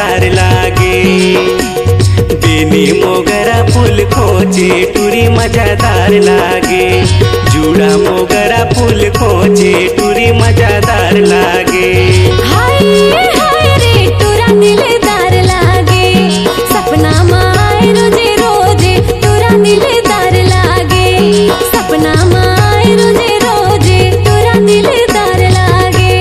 मजादार लागे। बेनी मोगरा फूल खोजे टूरी मजादार लागे। जूड़ा मोगरा फूल खोजे टूरी मजादार लागे। हाय हाय रे टूरा दिलदार लागे। सपना माए रोजे रोजे टूरा दिलदार लागे। सपना माए रोजे रोजे टूरा दिलदार लागे।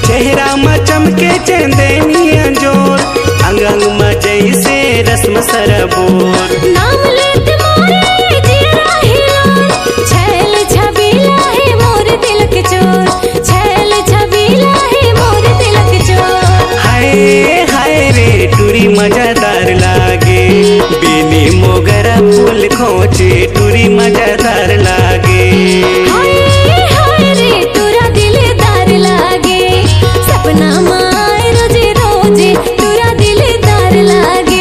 चेहरा में चमके चंदनी अंजोर, अंग अंग में जैसे रस्म सरबोर। नाम लेते मोरे जिया हिलोर, छैल छबीला है मोर दिल के चोर। छैल छबीला है मोर दिल के चोर। हाय हाय रे टूरी मजादार लागे। बेनी मोगरा फूल खोजे टूरी मजादार लागे। हाय हाय रे टूरा दिलदार लागे। सपना माए रोजे रोजे टूरा दिलदार लागे।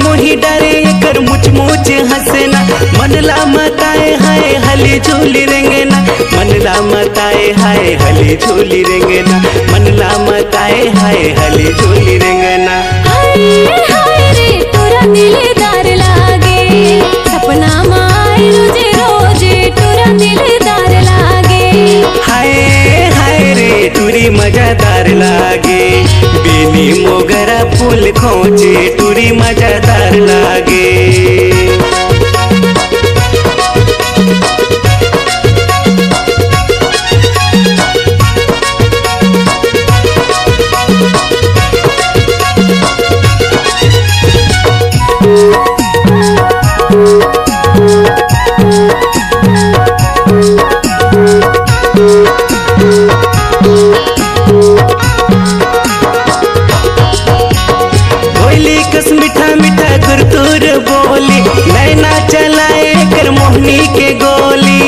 मोही डरे कर मुच मुच हंसना। मनला मताए हाय हली झूली रेंगना। मनला मताए हाय हली झूली रेंगना। मनला मताए हाय हली झूली रेंगना। हाय हाय रे टूरा दिलदार लागे। सपना माए रोजे रोजे टूरा दिलदार लागे। हाय हाय रे टूरी मजादार लागे। बेनी मोगरा फूल खोजे टूरी मजादार लागे। कस मीठा मीठा गुरतुर बोली, नैना चलाए कर मोहनी के गोली।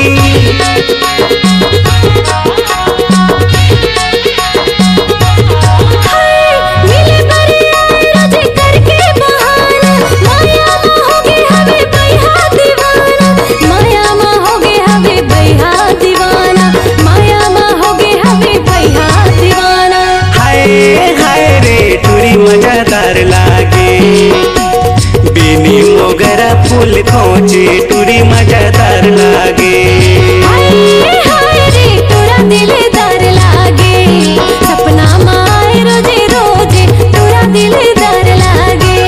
मिले बरिया रोजे करके बहाना। माया में होगे हमें बैहा दीवाना। माया में होगे हमें बैहा दीवाना। माया में होगे हमें बैहा दीवाना। हाय हाय रे टूरी मजादार लागे। बेनी मोगरा फूल खोजे टूरी मजादार लागे। हाय हाय रे टूरा दिलदार लागे। सपना माए रोजे रोजे टूरा दिलदार लागे।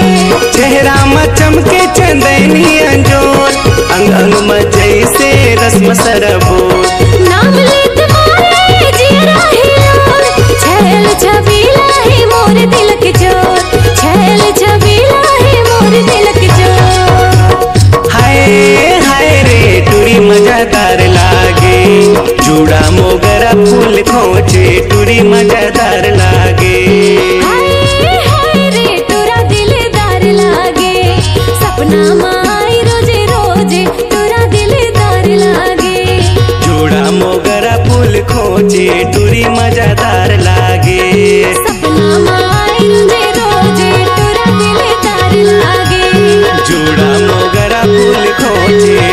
चेहरा में चमके चंदनी अंजोर, अंग अंग में जैसे रस्म सरबोर। नाम लेते मोरे जिया हिलोर, छैल छबीला है मोर दिल के चोर। छैल छबीला है मोर दिल के चोर। हाय हाय रे टूरी मजादार लागे। जूड़ा मोगरा फूल खोजे टूरी मजादार लागे। हाय हाय रे टूरा दिलदार लागे। सपना माए रोजे रोजे टूरा दिलदार लागे। जूड़ा मोगरा फूल खोजे टूरी मजादार लागे। सपना माए रोजे रोजे टूरा दिलदार लागे। जूड़ा मोगरा फूल खोजे